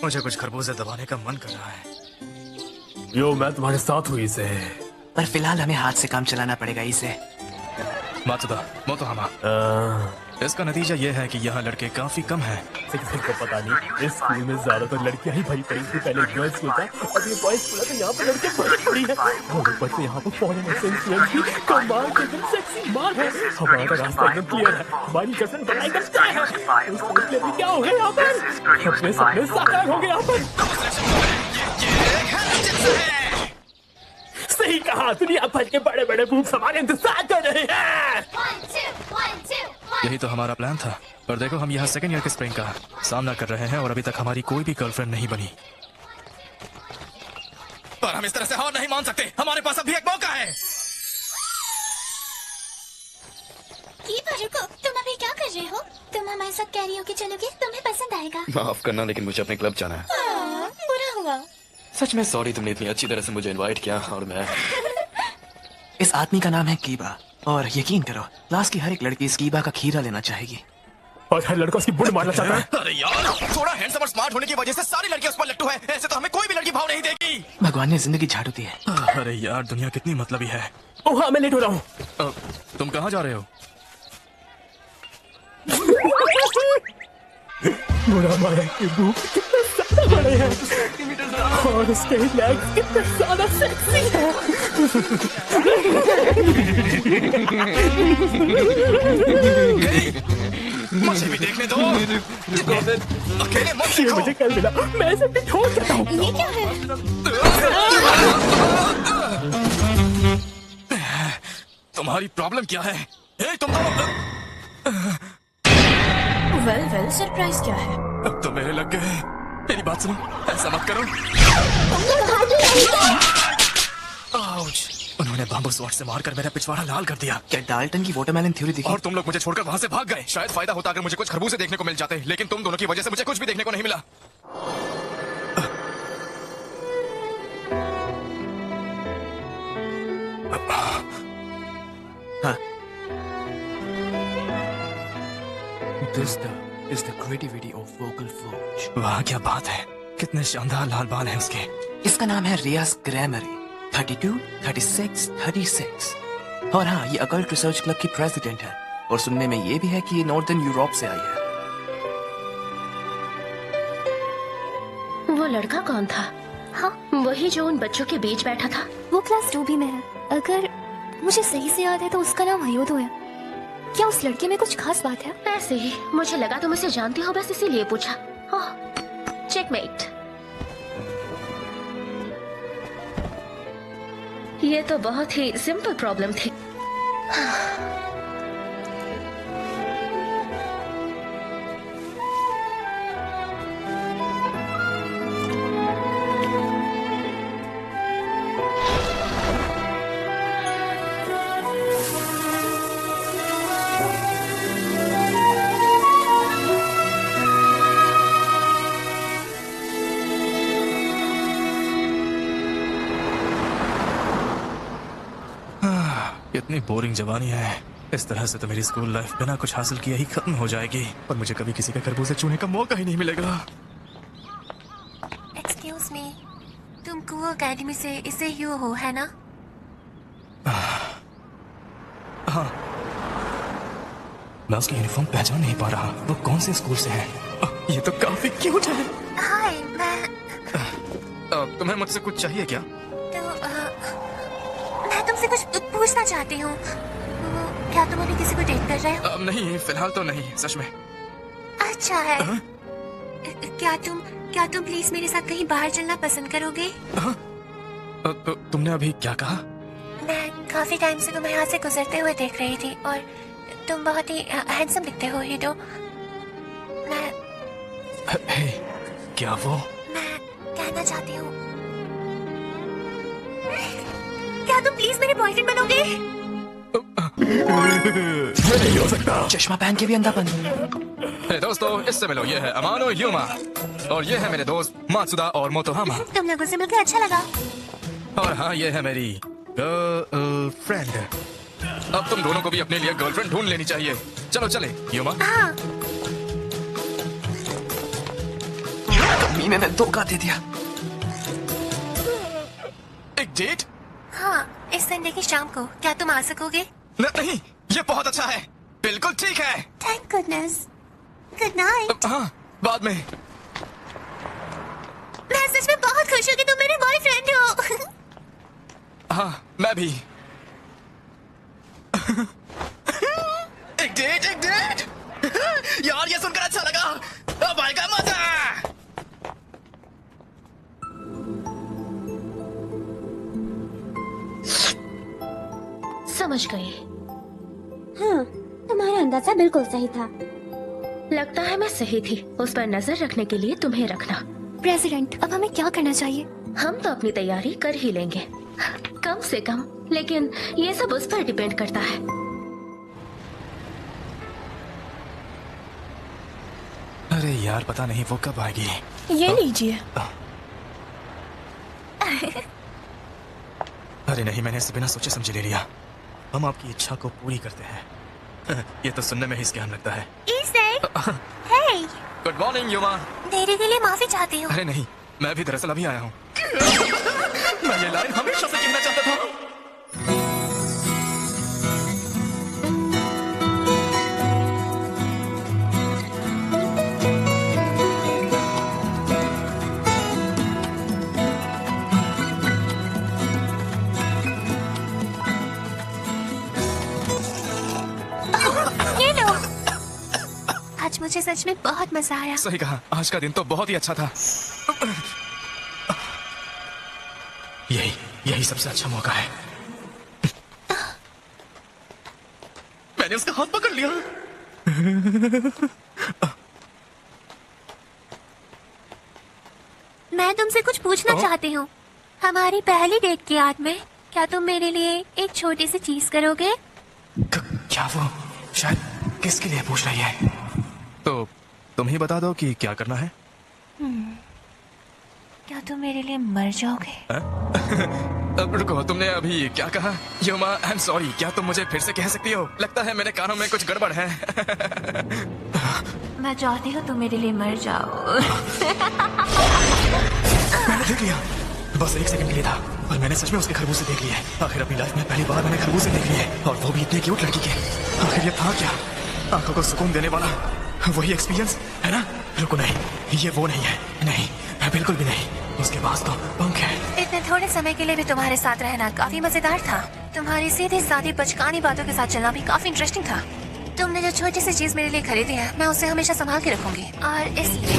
मुझे कुछ खरबूजे दबाने का मन कर रहा है। यो, मैं तुम्हारे साथ हूँ इसे। पर फिलहाल हमें हाथ से काम चलाना पड़ेगा इसे। मात्सुदा, मोतोहामा, इसका नतीजा ये है कि यहाँ लड़के काफी कम हैं। किसी को पता नहीं, इस स्कूल में ज्यादातर लड़कियां ही भरी पड़ी थी। पहले गर्ल्स स्कूल था, अब ये बॉयज स्कूल है, तो यहाँ पर लड़कियां भरी पड़ी है। और ऊपर से यहाँ पर फॉरेन स्टूडेंट भी कमाल के एकदम सेक्सी मार है। हमारा रास्ता एकदम क्लियर है, हमारी कसम बनाई करता है। उसके लिए क्या हो गया यहाँ पर? अपने सपने साकार हो गए यहाँ पर। सही कहा, दुनिया भर के बड़े बड़े बूब्स हमारे इंतजार कर रहे हैं। यही तो हमारा प्लान था, पर देखो हम यहाँ सेकंड ईयर के स्प्रिंग का सामना कर रहे हैं और अभी तक हमारी कोई भी गर्लफ्रेंड नहीं बनी। पर हम इस तरह से हार नहीं मान सकते, हमारे पास अभी एक मौका है। रुको, तुम अभी क्या कर रहे हो? तुम हमारे साथ कैरियोके चलोगे? तुम्हें पसंद आएगा। माफ करना, लेकिन मुझे अपने क्लब जाना है। बुरा हुआ। सच में सॉरी, तुमने इतनी अच्छी तरह से मुझे इनवाइट किया और मैं इस आदमी का नाम है कीबा, और यकीन करो क्लास की हर एक लड़की इस कीबा का खीरा लेना चाहेगी। और हर लड़का उसकी बुड़ मारना चाहता है। अरे यार, थोड़ा हैंडसम और स्मार्ट होने की वजह से सारी लड़कियां उस पर लट्टू है। ऐसे तो हमें कोई भी लड़की भाव नहीं देगी। भगवान ने जिंदगी झाड़ू दी है। अरे यार, दुनिया कितनी मतलबी है। ओह हाँ, मैं लेट हो रहा हूँ। तुम कहाँ जा रहे हो? बुरा मारा के बूब कितने ज्यादा बड़े हैं और उसके लेग्स कितने ज्यादा सेक्सी हैं। मुझे भी देखने दो। अकेले मत ये देखो। मुझे कल मिला, मैं इसे पिठोर करता हूँ। ये क्या है? तुम्हारी प्रॉब्लम क्या है? ए, तुम तो वेल सरप्राइज क्या है? अब तो मेरे लग गए। मेरी बात सुनो, ऐसा मत करो। आउच! उन्होंने बाम्बू स्वॉर्ड से मारकर मेरा पिछवाड़ा लाल कर दिया। क्या डाल्टन की वाटरमेलन थ्योरी दिखी? और तुम लोग मुझे छोड़कर वहाँ से भाग गए। शायद फायदा होता अगर मुझे कुछ खरबूजे देखने को मिल जाते, लेकिन तुम दोनों की वजह से मुझे कुछ भी देखने को नहीं मिला। हाँ, This is the creativity of vocal forge. वाह, क्या बात है! कितने शानदार लाल बाल हैं उसके। इसका नाम है रियाज ग्रामरी। 32, 36, 36। और हाँ, ये अकल्ट रिसर्च क्लब की प्रेसिडेंट है। और सुनने में ये भी है कि ये नॉर्दर्न यूरोप से आई है। वो लड़का कौन था? हाँ, वही जो उन बच्चों के बीच बैठा था। वो क्लास 2B में है। अगर मुझे सही से याद है तो उसका नाम हयोदो है। क्या उस लड़के में कुछ खास बात है? ऐसे ही मुझे लगा तुम उसे जानती हो, बस इसीलिए पूछा। चेकमेट। ये तो बहुत ही सिंपल प्रॉब्लम थी। कितनी बोरिंग जवानी है। इस तरह से तो मेरी स्कूल लाइफ बिना कुछ हासिल किए ही खत्म हो जाएगी। पर मुझे कभी किसी का खरबूजे छूने का मौका ही नहीं मिलेगा। एक्सक्यूज मी, तुम कुओ एकेडमी से इसे यू हो, है ना? हाँ, मैं उसकी यूनिफॉर्म पहचान नहीं पा रहा। वो कौन से स्कूल से है? ये तो काफी क्यूट है। हाय, तुम्हें मुझसे कुछ चाहिए क्या? मैं तुमसे कुछ पूछना चाहती हूँ। क्या तुम अभी किसी को डेट कर रहे हो? नहीं, फिलहाल तो नहीं, सच में। अच्छा है। क्या तुम प्लीज मेरे साथ कहीं बाहर चलना पसंद करोगे? तो तुमने अभी क्या कहा? मैं काफी टाइम से तुम्हें यहाँ से गुजरते हुए देख रही थी और तुम बहुत ही हैंडसम दिखते हो हीरो। मैं क्या वो? मैं कहना चाहती हूँ, क्या तुम प्लीज मेरे बॉयफ्रेंड बनोगे? नहीं हो सकता। चश्मा पहन के भी अंधापन। दोस्तों, इससे मिलो, ये है अमानो यूमा और ये है मेरे दोस्त मात्सुदा और मोतोहामा। तुम लोगों से मिलकर अच्छा लगा। और हाँ, ये है मेरी गर्लफ्रेंड। अब तुम दोनों को भी अपने लिए गर्लफ्रेंड ढूंढ लेनी चाहिए। चलो चले यूमा। हाँ। जिंदगी में मैं धोखा दे दिया। एक डेट? हाँ, इस संडे की शाम को क्या तुम आ सकोगे? नहीं, ये बहुत अच्छा है, बिल्कुल ठीक है। Thank goodness. Good night. हाँ, बाद में। मैं सच में बहुत खुश हूँ कि तुम मेरे बॉयफ्रेंड हो। हाँ, मैं भी। एक डेट, एक डेट। यार ये सुनकर अच्छा लगा। अब आएगा मजा। समझ गई। हाँ, तुम्हारा अंदाजा बिल्कुल सही था। लगता है मैं सही थी। उस पर नजर रखने के लिए तुम्हें रखना। प्रेसिडेंट, अब हमें क्या करना चाहिए? हम तो अपनी तैयारी कर ही लेंगे, कम से कम। लेकिन ये सब उस पर डिपेंड करता है। अरे यार, पता नहीं वो कब आएगी। ये लीजिए। अरे नहीं, मैंने इसे बिना सोचे समझे ले लिया। हम आपकी इच्छा को पूरी करते हैं। ये तो सुनने में ही स्कैम लगता है। हे, गुड मॉर्निंग युमा। देरी के लिए माफी चाहती हूँ। अरे नहीं, मैं भी दरअसल अभी आया हूँ। मैं ये लाइन हमेशा से कहना चाहता था। ये लो। आज मुझे सच में बहुत मजा आया। सही कहा, आज का दिन तो बहुत ही अच्छा था। यही सबसे अच्छा मौका है। मैंने उसका हाथ पकड़ लिया। मैं तुमसे कुछ पूछना चाहती हूँ। हमारी पहली डेट की याद में क्या तुम मेरे लिए एक छोटी सी चीज करोगे? क्या वो शायद किसके लिए पूछ रही है? तो तुम ही बता दो कि क्या करना है। क्या तुम मेरे लिए मर जाओगे? अब रुको, तुमने अभी क्या कहा? युमा, आई एम सॉरी, क्या तुम मुझे फिर से कह सकती हो? लगता है मेरे कानों में कुछ गड़बड़ है। मैं चाहती हूँ तुम मेरे लिए मर जाओ। मैंने देख लिया, बस एक सेकंड के लिए था, पर मैंने सच में उसके खरबूजे देख लिए। आखिर अपनी लाइफ में पहली बार मैंने खरबूजे देख लिए, और वो भी इतने क्यूट लड़की के। आखिर ये था क्या? आंखों को सुकून देने वाला वही एक्सपीरियंस है ना? रुको, नहीं, ये वो नहीं है। नहीं, बिल्कुल भी नहीं। उसके पास तो पंख है। इतने थोड़े समय के लिए भी तुम्हारे साथ रहना काफी मजेदार था। तुम्हारी सीधी सादी बचकानी बातों के साथ चलना भी काफी इंटरेस्टिंग था। तुमने जो छोटी सी चीज मेरे लिए खरीदी है, मैं उसे हमेशा संभाल के रखूंगी। और इसलिए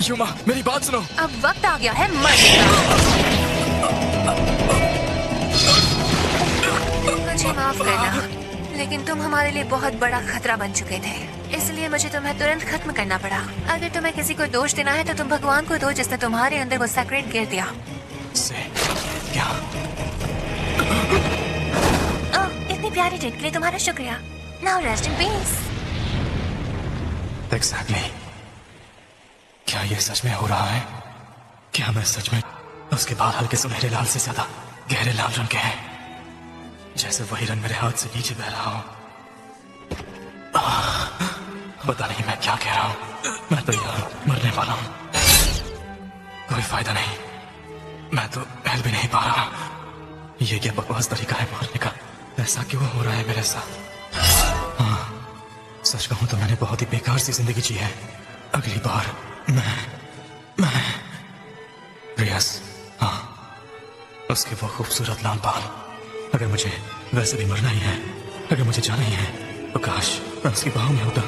युमा, मेरी बात सुनो। अब वक्त आ गया है मरने का। मुझे माफ करना, लेकिन तुम हमारे लिए बहुत बड़ा खतरा बन चुके थे, इसलिए मुझे तुम्हें तुरंत खत्म करना पड़ा। अगर तुम्हें किसी को दोष देना है तो तुम भगवान को दो, जिसने तुम्हारे अंदर वो सेक्रेट गिर दिया। से क्या? इतनी प्यारी डेट के लिए तुम्हारा शुक्रिया। Now rest in peace. Exactly. क्या ये सच में हो रहा है? क्या मैं सच में उसके बाल हल्के सुनहरे लाल से ज्यादा गहरे लाल रंग के हैं, जैसे वही रंग मेरे हाथ से नीचे बह रहा हो? पता नहीं मैं क्या कह रहा हूँ। मैं तो यहाँ मरने वाला हूँ। कोई फायदा नहीं, मैं तो हिल भी नहीं पा रहा। ये क्या बकवास तरीका है मरने का? ऐसा क्यों हो रहा है मेरे साथ? हाँ, सच कहूँ तो मैंने बहुत ही बेकार सी जिंदगी जी है। अगली बार मैं रियाज, हाँ, उसके वो खूबसूरत लाल बाल। अगर मुझे वैसे भी मरना ही है, अगर मुझे जाना ही है, तो काश मैं उसकी बाहों में होता।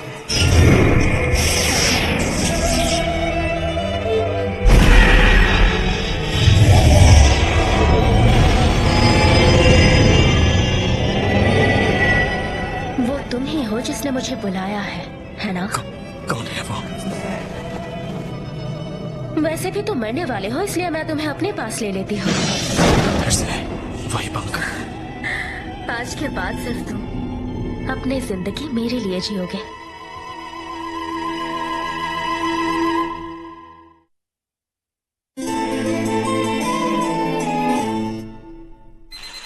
वो तुम ही हो जिसने मुझे बुलाया है ना? कौन है वो? वैसे भी तुम मरने वाले हो, इसलिए मैं तुम्हें अपने पास ले लेती हूँ। फिर से वही पंख। आज के बाद सिर्फ तुम अपनी जिंदगी मेरे लिए जियोगे।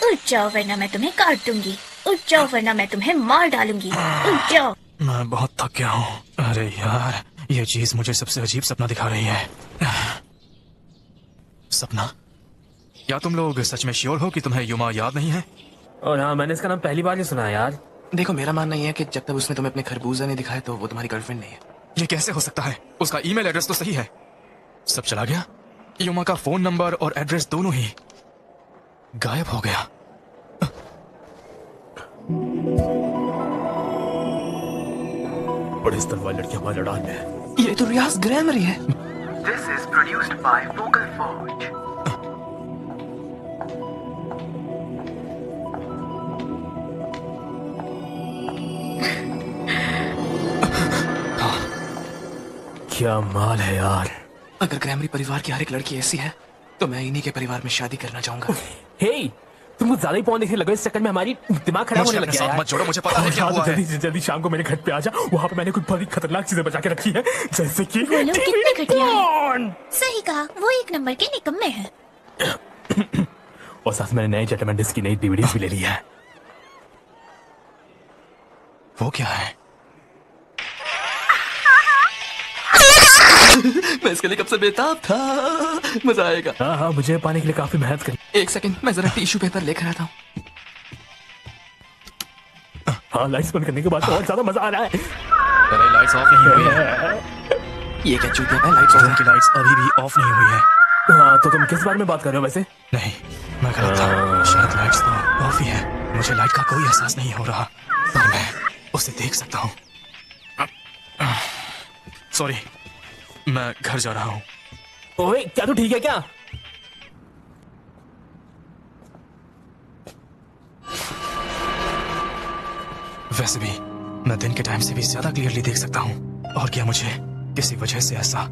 उठ जाओ वरना मैं तुम्हें काट दूंगी। उठ जाओ वरना मैं तुम्हें मार डालूंगी। उठ जाओ। मैं बहुत थक गया हूँ। अरे यार, ये चीज मुझे सबसे अजीब सपना दिखा रही है। सपना? क्या तुम लोग सच में श्योर हो कि तुम्हें युमा याद नहीं है? और हाँ, मैंने इसका नाम पहली बार ही सुना है यार। देखो, मेरा मानना यह है कि जब तक उसने तुम्हें अपने खरबूजा नहीं दिखाए तो वो तुम्हारी गर्लफ्रेंड नहीं है। ये कैसे हो सकता है? उसका ईमेल एड्रेस तो सही है। सब चला गया। युमा का फोन नंबर और एड्रेस दोनों ही गायब हो गया। बड़े स्तर वाली लड़कियां हमारे लड़ान में है। ये तो रियाज ग्रैमरी है। This is produced by Vocal Forge. क्या माल है यार। अगर ग्रैमरी परिवार की हर एक लड़की ऐसी है तो मैं इन्हीं के परिवार में शादी करना चाहूंगा। हे, तुमको ज्यादा ही पौन देखने लगे। इस चक्कर में हमारी दिमाग खराब होने लग गया यार। मत जोड़ो, मुझे पता है क्या हुआ है। जल्दी से जल्दी शाम को मेरे घर पे आ जा। वहाँ पे मैंने कुछ बड़ी खतरनाक चीजें बचा के रखी है, जैसे कि वो लोग कितने घटिया हैं। सही कहा, वो एक नंबर के निकम्मे हैं। और साथ में नए जेटलमैन की नई डीवीडीज भी ले ली है। वो क्या है? मैं इसके लिए कब से बेताब था। मजा आएगा। हाँ हाँ, मुझे पाने के लिए काफी मेहनत करी। एक सेकंड, मैं जरा टिश्यू पेपर लेकर आता हूँ। हाँ, लाइट्स बंद करने के बाद बहुत ज्यादा मजा आ रहा है। अरे लाइट्स ऑफ नहीं हुई है। ये क्या चूतिया है? लाइट्स रूम की लाइट्स अभी भी ऑफ नहीं हुई है। हाँ, तो तुम किस बारे में बात कर रहे हो वैसे? नहीं, मैं गलत था। शायद लाइट्स तो ऑफ ही है। मुझे लाइट का कोई एहसास नहीं हो रहा, पर मैं उसे देख सकता हूँ। सॉरी, मैं घर जा रहा हूँ। ओए, क्या तू ठीक है क्या? वैसे भी मैं दिन के टाइम से भी ज्यादा क्लियरली देख सकता हूँ। और क्या मुझे किसी वजह से ऐसा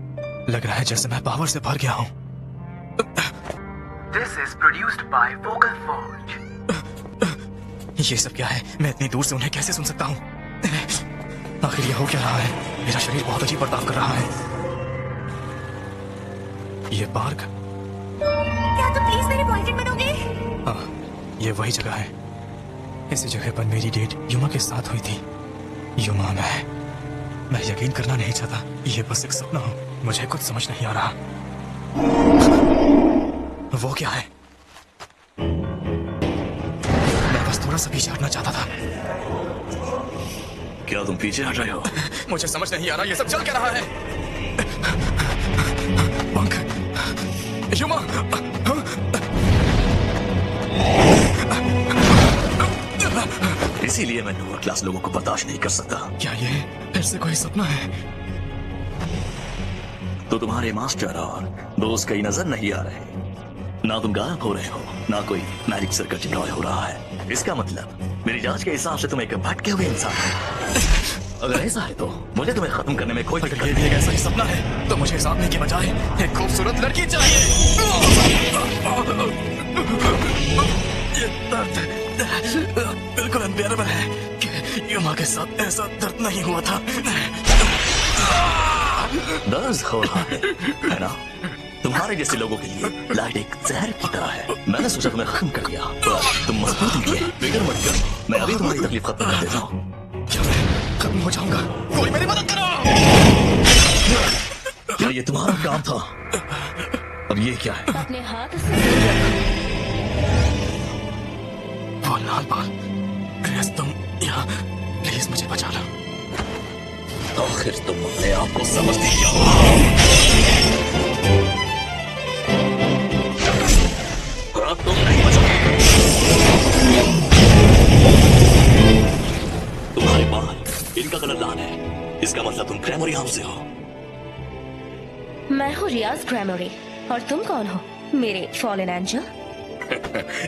लग रहा है जैसे मैं पावर से भर गया हूँ। This is produced by Vocal Forge. ये सब क्या है? मैं इतनी दूर से उन्हें कैसे सुन सकता हूँ? आखिर ये हो क्या रहा है? मेरा शरीर बहुत अजीब बर्ताव कर रहा है। ये पार्क? क्या तुम प्लीज मेरे बॉयफ्रेंड बनोगे? हाँ, ये वही जगह है। इसी जगह पर मेरी डेट युमा के साथ हुई थी। युमा, मैं यकीन करना नहीं चाहता। ये बस एक सपना हो। मुझे कुछ समझ नहीं आ रहा। वो क्या है? मैं बस थोड़ा सा पीछे हटना चाहता था। क्या तुम पीछे हट रहे हो? मुझे समझ नहीं आ रहा ये सब चल क्या रहा है। पंख, युमा, इसीलिए मैं लोअर क्लास लोगों को बर्दाश्त नहीं कर सकता। क्या ये फिर से कोई सपना है? तो तुम्हारे मास्टर और दोस्त कहीं नजर नहीं आ रहे। ना तुम गायब हो रहे हो, ना कोई मैजिक सर्कल डिप्लॉय हो रहा है। इसका मतलब मेरी जांच के हिसाब से तुम एक भटके हुए इंसान हो। अगर ऐसा है तो मुझे तुम्हें खत्म करने में कोई अगर ये भी एक ऐसा ही सपना है तो मुझे सामने के बजाय एक खूबसूरत लड़की चाहिए। ये दर्द बिल्कुल अनबेरेबल है कि युमा के साथ ऐसा दर्द नहीं हुआ था। दर्द हो रहा है ना? तुम्हारे जैसे लोगों के लिए लाइट एक जहर की तरह है। मैंने सोचा तुम्हें खत्म कर दिया, पर तुम मजबूत निकले। फिक्र मत करो, मैं अभी तुम्हारी तकलीफ खत्म कर देता हूँ। क्या मैं खत्म हो जाऊंगा? कोई मेरी मदद करो। क्या ये तुम्हारा काम था? अब ये क्या है? अपने हाथ से वो लाल बाल, प्लीज तुम यहाँ, प्लीज मुझे बचा लो। आखिर तुम अपने आप को समझती क्या? अब तुम नहीं बचोगे। तुम्हारे बाल, इनका कलर लाल है। इसका मतलब तुम ग्रैमरी हाउस से हो। मैं हूँ रियाज ग्रैमरी। और तुम कौन हो? मेरे फॉलन एंजल?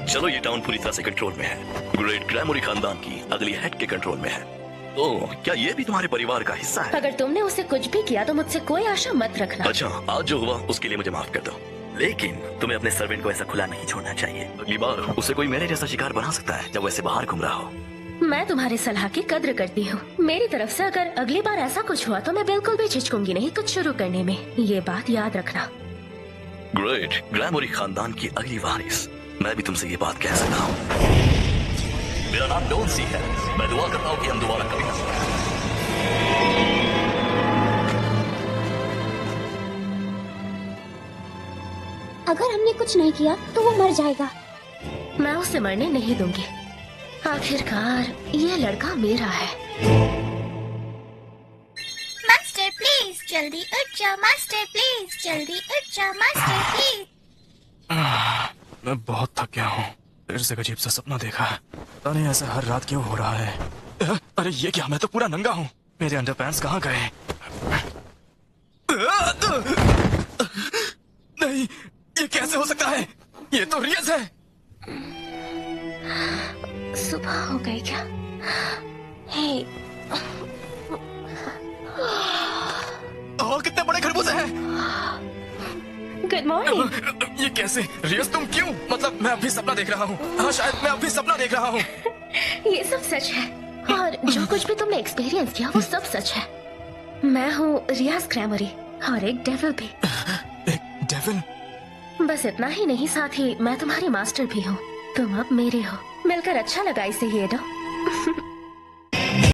चलो, ये टाउन पूरी तरह से कंट्रोल में है। ग्रेट ग्रैमरी खानदान की अगली हेड के कंट्रोल में है। तो क्या ये भी तुम्हारे परिवार का हिस्सा है? अगर तुमने उसे कुछ भी किया तो मुझसे कोई आशा मत रखना। अच्छा, आज जो हुआ उसके लिए मुझे माफ कर दो, लेकिन तुम्हें अपने सर्वेंट को ऐसा खुला नहीं छोड़ना चाहिए। अगली बार उसे कोई मेरे जैसा शिकार बना सकता है जब वैसे बाहर घूम रहा हो। मैं तुम्हारी सलाह की कद्र करती हूँ। मेरी तरफ से अगर अगली बार ऐसा कुछ हुआ तो मैं बिल्कुल भी झिझकूंगी नहीं कुछ शुरू करने में। ये बात याद रखना। ग्रेट ग्रैमरी खानदान की अगली वारिस, मैं भी तुमसे ये बात कह सकता हूँ। मेरा नाम डोन सी है। मैं दुआ करता हूँ कि हम दोबारा कभी कुछ नहीं किया तो वो मर जाएगा। मैं उसे मरने नहीं दूंगी। आखिरकार ये लड़का मेरा है। मास्टर प्लीज जल्दी उठ जाओ, मास्टर प्लीज जल्दी उठ जाओ, मास्टर प्लीज। मैं बहुत थक गया हूँ। फिर से अजीब सा सपना देखा। पता नहीं ऐसा हर रात क्यों हो रहा है। अरे ये क्या, मैं तो पूरा नंगा हूँ। मेरे अंडरपैंट्स कहाँ गए? नहीं, ये कैसे हो सकता है? ये तो रियज है। सुबह हो गई क्या? हे, और कितने बड़े खरबूजे हैं। Good morning. ये कैसे? रियज तुम क्यों? मतलब मैं अभी सपना देख रहा हूँ। हाँ शायद मैं अभी सपना देख रहा हूँ। ये सब सच है और जो कुछ भी तुमने एक्सपीरियंस किया वो सब सच है। मैं हूँ रियाज क्रैमरी और एक डेविल भी। एक डेविल? बस इतना ही नहीं, साथ ही मैं तुम्हारी मास्टर भी हूँ। तुम अब मेरे हो। मिलकर अच्छा लगा इसे, ये दो।